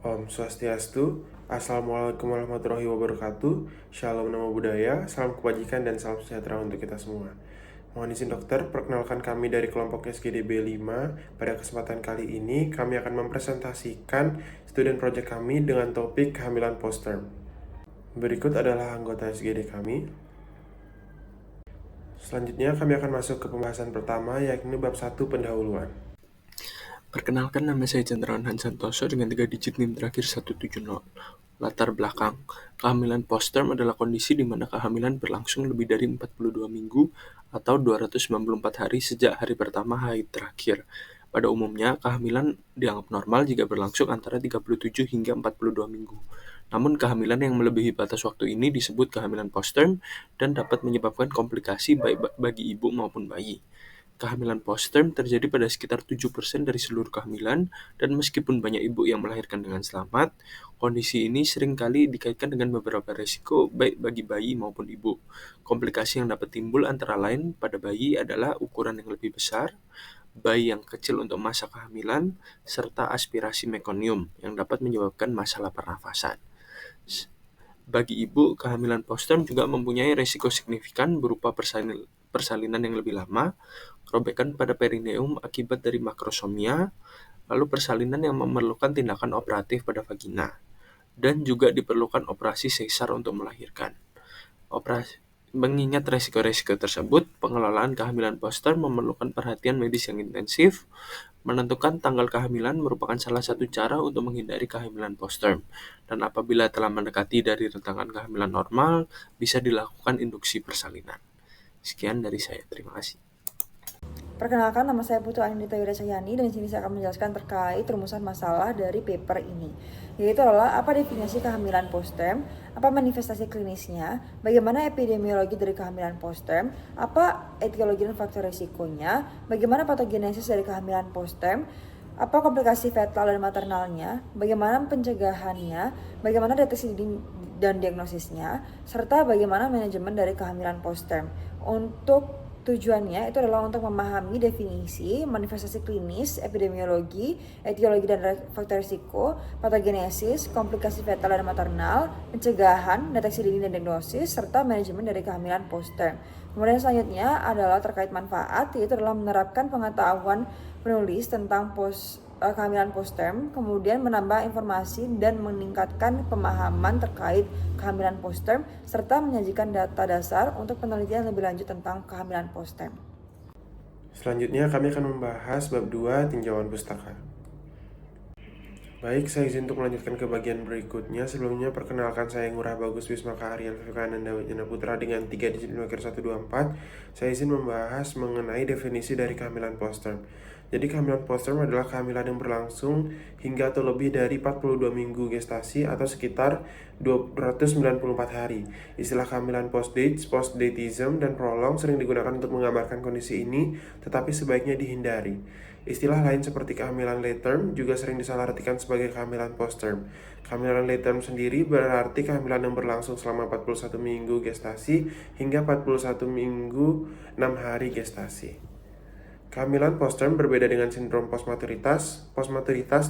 Om Swastiastu, Assalamualaikum warahmatullahi wabarakatuh, Shalom Namo Buddhaya, salam kebajikan dan salam sejahtera untuk kita semua. Mohon izin dokter, perkenalkan kami dari kelompok SGDB 5. Pada kesempatan kali ini, kami akan mempresentasikan student project kami dengan topik kehamilan post-term. Berikut adalah anggota SGD kami. Selanjutnya, kami akan masuk ke pembahasan pertama, yakni bab 1 pendahuluan. Perkenalkan, nama saya Chandrawan Hansantoso dengan 3 digit NIM terakhir 170. Latar belakang, kehamilan post-term adalah kondisi di mana kehamilan berlangsung lebih dari 42 minggu atau 294 hari sejak hari pertama haid terakhir. Pada umumnya, kehamilan dianggap normal jika berlangsung antara 37 hingga 42 minggu. Namun, kehamilan yang melebihi batas waktu ini disebut kehamilan post-term dan dapat menyebabkan komplikasi baik bagi ibu maupun bayi. Kehamilan post-term terjadi pada sekitar 7% dari seluruh kehamilan, dan meskipun banyak ibu yang melahirkan dengan selamat, kondisi ini seringkali dikaitkan dengan beberapa resiko baik bagi bayi maupun ibu. Komplikasi yang dapat timbul antara lain pada bayi adalah ukuran yang lebih besar, bayi yang kecil untuk masa kehamilan, serta aspirasi mekonium yang dapat menyebabkan masalah pernafasan. Bagi ibu, kehamilan post-term juga mempunyai risiko signifikan berupa persalinan yang lebih lama, kerobekan pada perineum akibat dari makrosomia, lalu persalinan yang memerlukan tindakan operatif pada vagina, dan juga diperlukan operasi sesar untuk melahirkan. Mengingat resiko-resiko tersebut, pengelolaan kehamilan post-term memerlukan perhatian medis yang intensif. Menentukan tanggal kehamilan merupakan salah satu cara untuk menghindari kehamilan post-term. Dan apabila telah mendekati dari rentangan kehamilan normal, bisa dilakukan induksi persalinan. Sekian dari saya, terima kasih. Perkenalkan, nama saya Putu Anindita Yudhasayani dan di sini saya akan menjelaskan terkait rumusan masalah dari paper ini. Yaitu adalah apa definisi kehamilan post-term, apa manifestasi klinisnya, bagaimana epidemiologi dari kehamilan post-term, apa etiologi dan faktor risikonya, bagaimana patogenesis dari kehamilan post-term, apa komplikasi fetal dan maternalnya, bagaimana pencegahannya, bagaimana deteksi dini dan diagnosisnya, serta bagaimana manajemen dari kehamilan post-term. Untuk tujuannya itu adalah untuk memahami definisi, manifestasi klinis, epidemiologi, etiologi dan faktor risiko, patogenesis, komplikasi fetal dan maternal, pencegahan, deteksi dini dan diagnosis, serta manajemen dari kehamilan post-term. Kemudian selanjutnya adalah terkait manfaat, yaitu adalah menerapkan pengetahuan penulis tentang kehamilan post-term, kemudian menambah informasi dan meningkatkan pemahaman terkait kehamilan post-term, serta menyajikan data dasar untuk penelitian lebih lanjut tentang kehamilan post-term. Selanjutnya, kami akan membahas bab 2 tinjauan pustaka. Baik, saya izin untuk melanjutkan ke bagian berikutnya. Sebelumnya, perkenalkan saya Ngurah Bagus Wismaka Aryan Vivekananda Wijaya Putra dengan 3 digit nomor 124. Saya izin membahas mengenai definisi dari kehamilan post-term. Jadi, kehamilan post-term adalah kehamilan yang berlangsung hingga atau lebih dari 42 minggu gestasi atau sekitar 294 hari. Istilah kehamilan post-dates, post-datism, dan prolong sering digunakan untuk menggambarkan kondisi ini, tetapi sebaiknya dihindari. Istilah lain seperti kehamilan late term juga sering disalahartikan sebagai kehamilan post term. Kehamilan late term sendiri berarti kehamilan yang berlangsung selama 41 minggu gestasi hingga 41 minggu 6 hari gestasi. Kehamilan post-term berbeda dengan sindrom postmaturitas,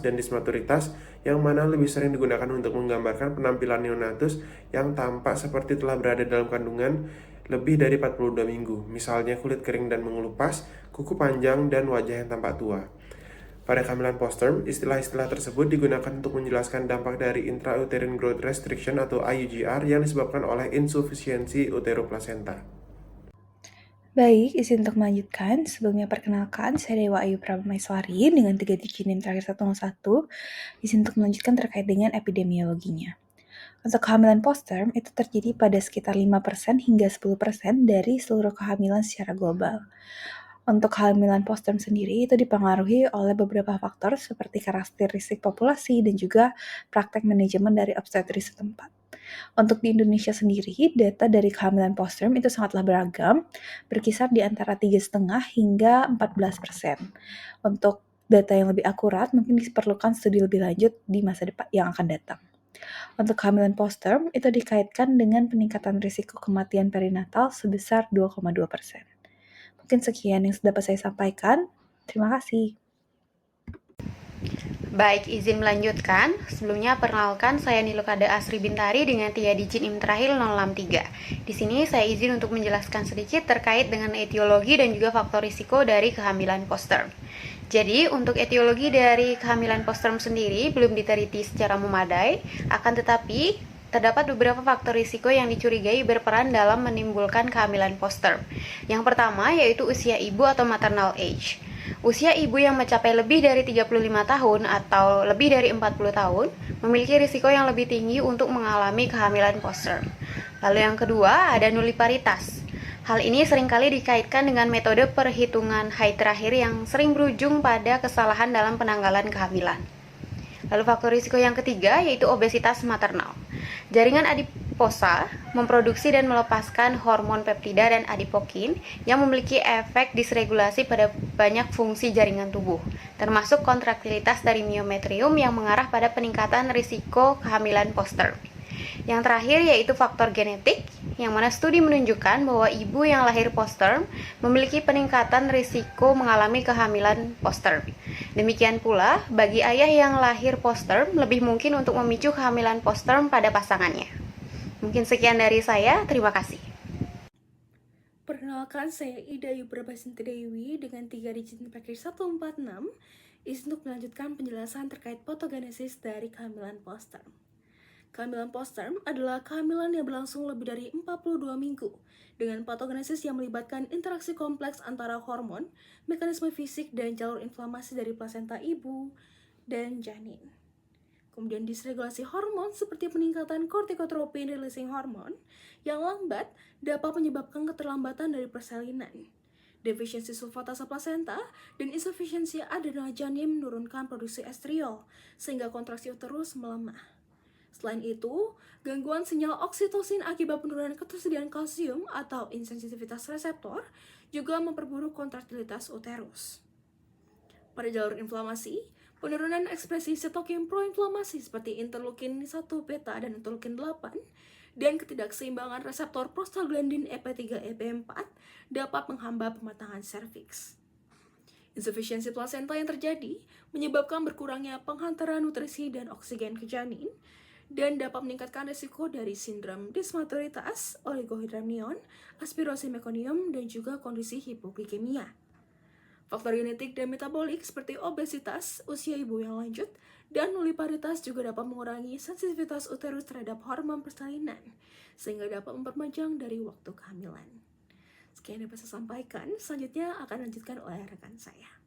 dan dismaturitas, yang mana lebih sering digunakan untuk menggambarkan penampilan neonatus yang tampak seperti telah berada dalam kandungan lebih dari 42 minggu, misalnya kulit kering dan mengelupas, kuku panjang, dan wajah yang tampak tua. Pada kehamilan post-term, istilah-istilah tersebut digunakan untuk menjelaskan dampak dari intrauterine growth restriction atau IUGR yang disebabkan oleh insufisiensi uteroplasenta. Baik, izin untuk melanjutkan. Sebelumnya perkenalkan, saya Dewa Ayu Prameswari dengan 3 digit NIM terakhir 101. Izin untuk melanjutkan terkait dengan epidemiologinya. Untuk kehamilan post-term, itu terjadi pada sekitar 5% hingga 10% dari seluruh kehamilan secara global. Untuk kehamilan post-term sendiri, itu dipengaruhi oleh beberapa faktor seperti karakteristik populasi dan juga praktek manajemen dari obstetris setempat. Untuk di Indonesia sendiri, data dari kehamilan post-term itu sangatlah beragam, berkisar di antara 3,5 hingga 14%. Untuk data yang lebih akurat, mungkin diperlukan studi lebih lanjut di masa depan yang akan datang. Untuk kehamilan post-term, itu dikaitkan dengan peningkatan risiko kematian perinatal sebesar 2,2%. Mungkin sekian yang dapat saya sampaikan. Terima kasih. Baik, izin melanjutkan. Sebelumnya perkenalkan saya Nilukade Asri Bintari dengan 3 digit NIM terakhir 063. Di sini saya izin untuk menjelaskan sedikit terkait dengan etiologi dan juga faktor risiko dari kehamilan postterm. Jadi, untuk etiologi dari kehamilan postterm sendiri belum diteliti secara memadai, akan tetapi terdapat beberapa faktor risiko yang dicurigai berperan dalam menimbulkan kehamilan postterm. Yang pertama yaitu usia ibu atau maternal age. Usia ibu yang mencapai lebih dari 35 tahun atau lebih dari 40 tahun memiliki risiko yang lebih tinggi untuk mengalami kehamilan postterm. Lalu yang kedua ada nulliparitas. Hal ini seringkali dikaitkan dengan metode perhitungan haid terakhir yang sering berujung pada kesalahan dalam penanggalan kehamilan. Lalu faktor risiko yang ketiga yaitu obesitas maternal. Jaringan adiposa memproduksi dan melepaskan hormon peptida dan adipokin yang memiliki efek disregulasi pada banyak fungsi jaringan tubuh, termasuk kontraktilitas dari miometrium yang mengarah pada peningkatan risiko kehamilan postterm. Yang terakhir yaitu faktor genetik, yang mana studi menunjukkan bahwa ibu yang lahir postterm memiliki peningkatan risiko mengalami kehamilan postterm. Demikian pula, bagi ayah yang lahir postterm lebih mungkin untuk memicu kehamilan postterm pada pasangannya. Mungkin sekian dari saya, terima kasih. Perkenalkan, saya Ida Yuprabasinti Dewi dengan 3 digit terakhir 146. Izin untuk melanjutkan penjelasan terkait patogenesis dari kehamilan postterm. Kehamilan postterm adalah kehamilan yang berlangsung lebih dari 42 minggu dengan patogenesis yang melibatkan interaksi kompleks antara hormon, mekanisme fisik, dan jalur inflamasi dari plasenta ibu dan janin. Kemudian disregulasi hormon seperti peningkatan kortikotropin releasing hormone yang lambat dapat menyebabkan keterlambatan dari persalinan. Defisiensi sulfatase plasenta dan insufisiensi adrenal janin menurunkan produksi estriol sehingga kontraksi uterus melemah. Selain itu, gangguan sinyal oksitosin akibat penurunan ketersediaan kalsium atau insensitivitas reseptor juga memperburuk kontraktilitas uterus. Pada jalur inflamasi, penurunan ekspresi sitokin proinflamasi seperti interleukin 1 beta dan interleukin 8 dan ketidakseimbangan reseptor prostaglandin EP3 EP4 dapat menghambat pematangan serviks. Insufisiensi plasenta yang terjadi menyebabkan berkurangnya penghantaran nutrisi dan oksigen ke janin dan dapat meningkatkan risiko dari sindrom dismaturitas, oligohydramnion, aspirasi mekonium, dan juga kondisi hipoglikemia. Faktor genetik dan metabolik seperti obesitas, usia ibu yang lanjut, dan nulliparitas juga dapat mengurangi sensitivitas uterus terhadap hormon persalinan, sehingga dapat memperpanjang dari waktu kehamilan. Sekian yang dapat saya sampaikan, selanjutnya akan dilanjutkan oleh rekan saya.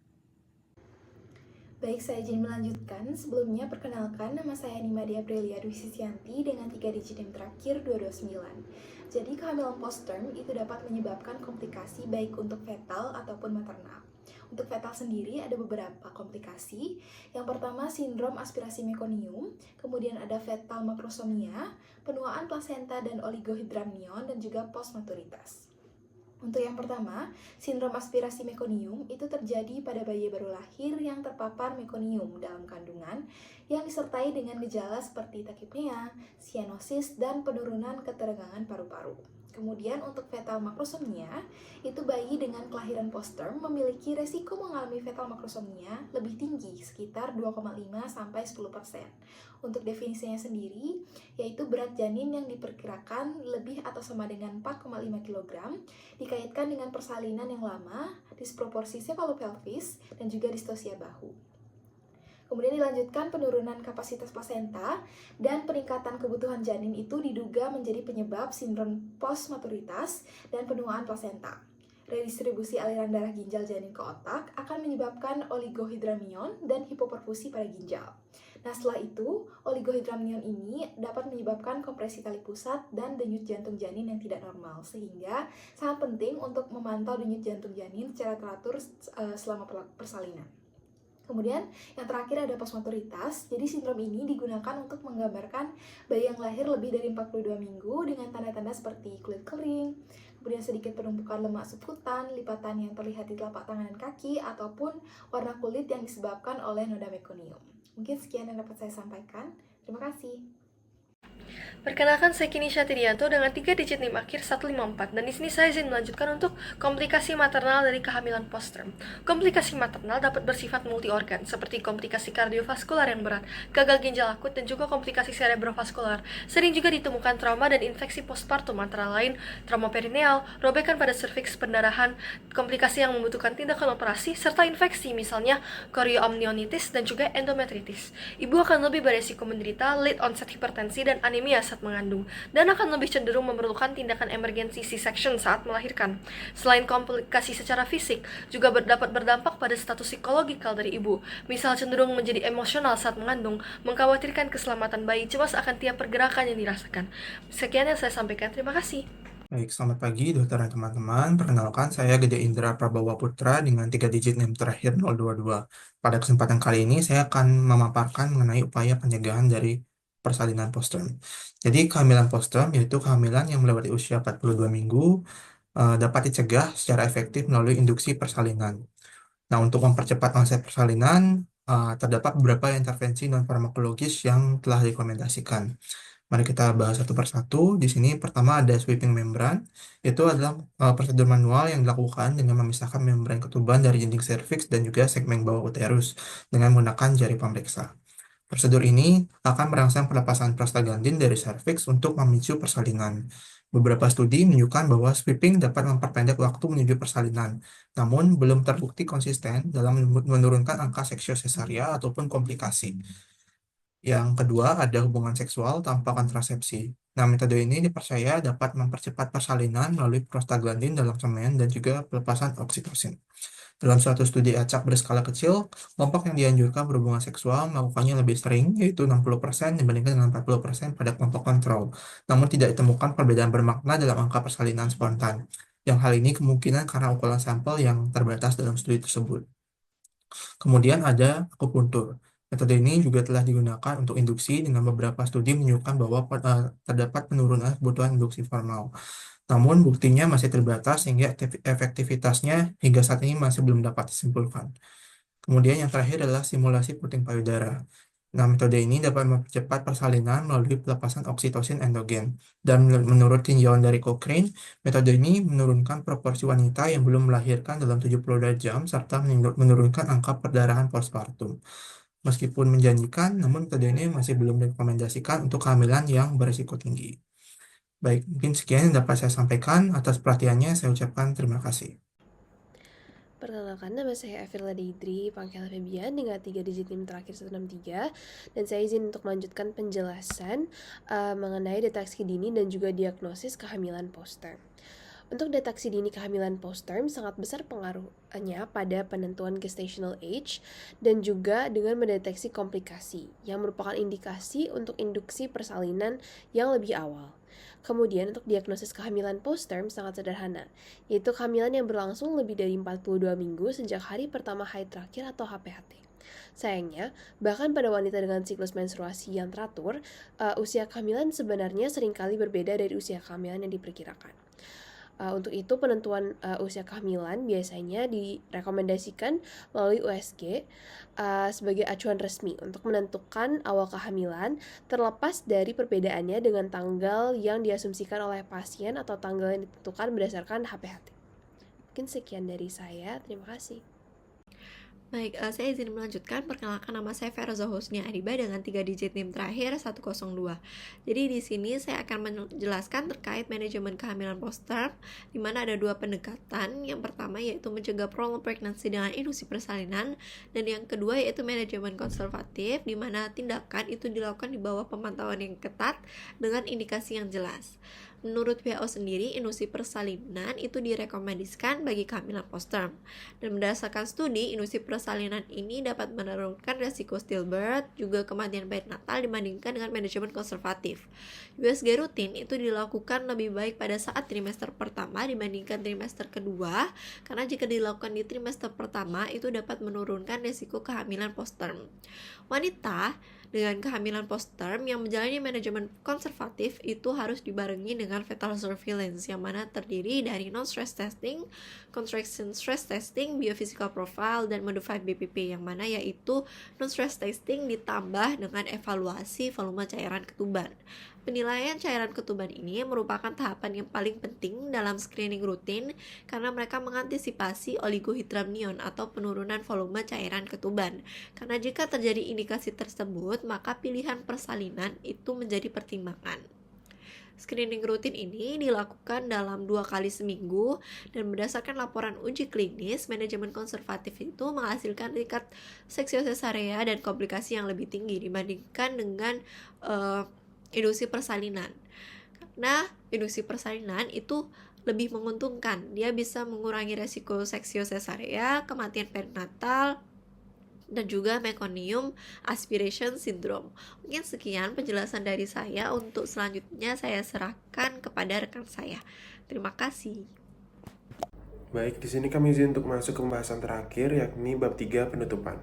Baik, saya izin melanjutkan. Sebelumnya, perkenalkan, nama saya Nimadi Aprilia Dwi Sisyanti dengan 3 digit NIM terakhir 229. Jadi, kehamilan postterm itu dapat menyebabkan komplikasi baik untuk fetal ataupun maternal. Untuk fetal sendiri ada beberapa komplikasi. Yang pertama, sindrom aspirasi mekonium, kemudian ada fetal makrosomia, penuaan plasenta dan oligohydramnion, dan juga postmaturitas. Untuk yang pertama, sindrom aspirasi mekonium itu terjadi pada bayi baru lahir yang terpapar mekonium dalam kandungan yang disertai dengan gejala seperti takipnea, sianosis, dan penurunan ketegangan paru-paru. Kemudian untuk fetal makrosomia, itu bayi dengan kelahiran postterm memiliki resiko mengalami fetal makrosomia lebih tinggi, sekitar 2,5-10%. Untuk definisinya sendiri, yaitu berat janin yang diperkirakan lebih atau sama dengan 4,5 kg, dikaitkan dengan persalinan yang lama, disproporsi cephalopelvis, dan juga distosia bahu. Kemudian dilanjutkan penurunan kapasitas plasenta dan peningkatan kebutuhan janin itu diduga menjadi penyebab sindrom postmaturitas dan penuaan plasenta. Redistribusi aliran darah ginjal janin ke otak akan menyebabkan oligohydramnion dan hipoperfusi pada ginjal. Nah, setelah itu, oligohydramnion ini dapat menyebabkan kompresi tali pusat dan denyut jantung janin yang tidak normal, sehingga sangat penting untuk memantau denyut jantung janin secara teratur selama persalinan. Kemudian yang terakhir ada postmaturitas. Jadi sindrom ini digunakan untuk menggambarkan bayi yang lahir lebih dari 42 minggu dengan tanda-tanda seperti kulit kering, kemudian sedikit penumpukan lemak subkutan, lipatan yang terlihat di telapak tangan dan kaki, ataupun warna kulit yang disebabkan oleh noda mekonium. Mungkin sekian yang dapat saya sampaikan. Terima kasih. Perkenalkan, saya Kini Syatirianto dengan 3 digit NIM akhir 154, dan di sini saya izin melanjutkan untuk komplikasi maternal dari kehamilan postterm. Komplikasi maternal dapat bersifat multi-organ, seperti komplikasi kardiovaskular yang berat, gagal ginjal akut, dan juga komplikasi cerebrovaskular. Sering juga ditemukan trauma dan infeksi postpartum, antara lain trauma perineal, robekan pada serviks, pendarahan, komplikasi yang membutuhkan tindakan operasi, serta infeksi, misalnya chorioamnionitis dan juga endometritis. Ibu akan lebih beresiko menderita late onset hipertensi dan anemia saat mengandung, dan akan lebih cenderung memerlukan tindakan emergency C-section saat melahirkan. Selain komplikasi secara fisik, juga dapat berdampak pada status psikologikal dari ibu, misal cenderung menjadi emosional saat mengandung, mengkhawatirkan keselamatan bayi, cemas akan tiap pergerakan yang dirasakan. Sekian yang saya sampaikan, terima kasih. Baik, selamat pagi dokter dan teman-teman. Perkenalkan, saya Gede Indra Prabawa Putra dengan 3 digit NIM terakhir 022. Pada kesempatan kali ini, saya akan memaparkan mengenai upaya pencegahan dari persalinan postterm. Jadi, kehamilan postterm yaitu kehamilan yang melewati usia 42 minggu dapat dicegah secara efektif melalui induksi persalinan. Nah, untuk mempercepat onset persalinan, terdapat beberapa intervensi non-farmakologis yang telah direkomendasikan. Mari kita bahas satu persatu. Di sini pertama ada sweeping membran. Itu adalah prosedur manual yang dilakukan dengan memisahkan membran ketuban dari dinding serviks dan juga segmen bawah uterus dengan menggunakan jari pemeriksa. Prosedur ini akan merangsang pelepasan prostaglandin dari serviks untuk memicu persalinan. Beberapa studi menunjukkan bahwa sweeping dapat memperpendek waktu menuju persalinan, namun belum terbukti konsisten dalam menurunkan angka seksio sesaria ataupun komplikasi. Yang kedua, ada hubungan seksual tanpa kontrasepsi. Nah, metode ini dipercaya dapat mempercepat persalinan melalui prostaglandin dalam semen dan juga pelepasan oksitosin. Dalam suatu studi acak berskala kecil, kelompok yang dianjurkan berhubungan seksual melakukannya lebih sering, yaitu 60% dibandingkan dengan 40% pada kelompok kontrol. Namun tidak ditemukan perbedaan bermakna dalam angka persalinan spontan. Yang hal ini kemungkinan karena ukuran sampel yang terbatas dalam studi tersebut. Kemudian ada akupuntur. Metode ini juga telah digunakan untuk induksi dengan beberapa studi menunjukkan bahwa terdapat penurunan kebutuhan induksi formal. Namun buktinya masih terbatas sehingga efektivitasnya hingga saat ini masih belum dapat disimpulkan. Kemudian yang terakhir adalah simulasi puting payudara. Nah, metode ini dapat mempercepat persalinan melalui pelepasan oksitosin endogen. Dan menurut tinjauan dari Cochrane, metode ini menurunkan proporsi wanita yang belum melahirkan dalam 72 jam serta menurunkan angka perdarahan postpartum. Meskipun menjanjikan, namun metode ini masih belum direkomendasikan untuk kehamilan yang berisiko tinggi. Baik, mungkin sekian yang dapat saya sampaikan. Atas perhatiannya, saya ucapkan terima kasih. Perkenalkan, nama saya Avrila Deidri, panggilan Febian dengan 3 digit NIM terakhir 163, dan saya izin untuk melanjutkan penjelasan mengenai deteksi dini dan juga diagnosis kehamilan postterm. Untuk deteksi dini kehamilan postterm sangat besar pengaruhnya pada penentuan gestational age dan juga dengan mendeteksi komplikasi yang merupakan indikasi untuk induksi persalinan yang lebih awal. Kemudian untuk diagnosis kehamilan postterm sangat sederhana, yaitu kehamilan yang berlangsung lebih dari 42 minggu sejak hari pertama haid terakhir atau HPHT. Sayangnya, bahkan pada wanita dengan siklus menstruasi yang teratur, usia kehamilan sebenarnya seringkali berbeda dari usia kehamilan yang diperkirakan. Untuk itu penentuan usia kehamilan biasanya direkomendasikan melalui USG sebagai acuan resmi untuk menentukan awal kehamilan terlepas dari perbedaannya dengan tanggal yang diasumsikan oleh pasien atau tanggal yang ditentukan berdasarkan HPHT. Mungkin sekian dari saya, terima kasih. Baik, saya izin melanjutkan. Perkenalkan, nama saya Feroza Husnia Adiba dengan 3 digit NIM terakhir 102. Jadi di sini saya akan menjelaskan terkait manajemen kehamilan postterm, di mana ada 2 pendekatan. Yang pertama yaitu mencegah prolonged pregnancy dengan induksi persalinan, dan yang kedua yaitu manajemen konservatif, di mana tindakan itu dilakukan di bawah pemantauan yang ketat dengan indikasi yang jelas. Menurut WHO sendiri, induksi persalinan itu direkomendasikan bagi kehamilan postterm. Dan berdasarkan studi, induksi persalinan ini dapat menurunkan resiko stillbirth, juga kematian perinatal dibandingkan dengan manajemen konservatif. USG rutin itu dilakukan lebih baik pada saat trimester pertama dibandingkan trimester kedua, karena jika dilakukan di trimester pertama itu dapat menurunkan resiko kehamilan postterm. Wanita dengan kehamilan postterm yang menjalani manajemen konservatif itu harus dibarengi dengan fetal surveillance, yang mana terdiri dari non-stress testing, contraction stress testing, biophysical profile, dan modified BPP, yang mana yaitu non-stress testing ditambah dengan evaluasi volume cairan ketuban. Penilaian cairan ketuban ini merupakan tahapan yang paling penting dalam screening rutin karena mereka mengantisipasi oligohydramnion atau penurunan volume cairan ketuban. Karena jika terjadi indikasi tersebut, maka pilihan persalinan itu menjadi pertimbangan. Screening rutin ini dilakukan dalam 2 kali seminggu dan berdasarkan laporan uji klinis, manajemen konservatif itu menghasilkan tingkat seksio-sesarea dan komplikasi yang lebih tinggi dibandingkan dengan induksi persalinan. Karena induksi persalinan itu lebih menguntungkan. Dia bisa mengurangi resiko seksio-sesarea, kematian perinatal, dan juga meconium aspiration syndrome. Mungkin sekian penjelasan dari saya. Untuk selanjutnya saya serahkan kepada rekan saya. Terima kasih. Baik, di sini kami izin untuk masuk ke pembahasan terakhir, yakni bab 3 penutupan.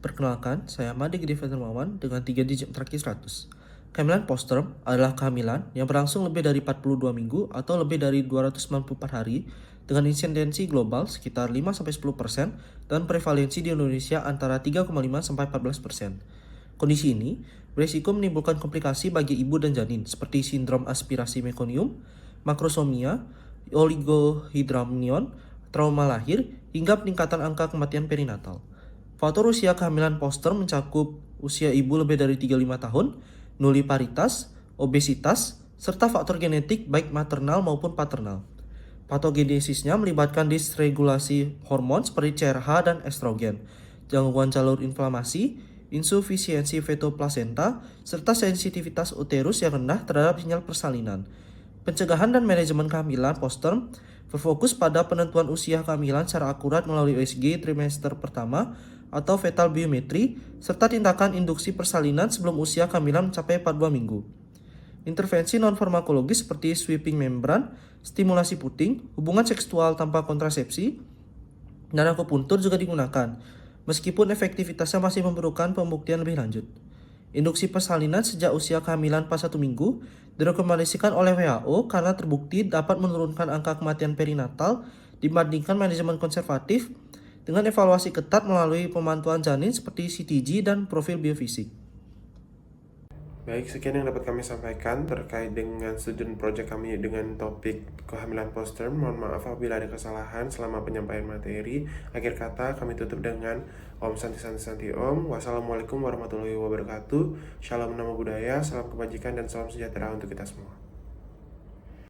Perkenalkan, saya Made Gede Firmawan dengan 3 digit terakhir 100. Kehamilan postterm adalah kehamilan yang berlangsung lebih dari 42 minggu atau lebih dari 294 hari dengan insidensi global sekitar 5-10% dan prevalensi di Indonesia antara 3,5-14%. Kondisi ini berisiko menimbulkan komplikasi bagi ibu dan janin seperti sindrom aspirasi meconium, makrosomia, oligohydramnion, trauma lahir, hingga peningkatan angka kematian perinatal. Faktor usia kehamilan postterm mencakup usia ibu lebih dari 35 tahun, nulliparitas, obesitas, serta faktor genetik baik maternal maupun paternal. Patogenesisnya melibatkan disregulasi hormon seperti CRH dan estrogen, gangguan jalur inflamasi, insufisiensi feto-plasenta, serta sensitivitas uterus yang rendah terhadap sinyal persalinan. Pencegahan dan manajemen kehamilan postterm berfokus pada penentuan usia kehamilan secara akurat melalui USG trimester pertama atau fetal biometri, serta tindakan induksi persalinan sebelum usia kehamilan mencapai 42 minggu. Intervensi non-farmakologis seperti sweeping membran, stimulasi puting, hubungan seksual tanpa kontrasepsi, dan akupuntur juga digunakan, meskipun efektivitasnya masih memerlukan pembuktian lebih lanjut. Induksi persalinan sejak usia kehamilan pas 1 minggu direkomendasikan oleh WHO karena terbukti dapat menurunkan angka kematian perinatal dibandingkan manajemen konservatif dengan evaluasi ketat melalui pemantauan janin seperti CTG dan profil biofisik. Baik, sekian yang dapat kami sampaikan terkait dengan student project kami dengan topik kehamilan postterm. Mohon maaf apabila ada kesalahan selama penyampaian materi. Akhir kata kami tutup dengan Om Santi Santi Santi Om. Wassalamualaikum warahmatullahi wabarakatuh. Shalom nama budaya, salam kebajikan dan salam sejahtera untuk kita semua.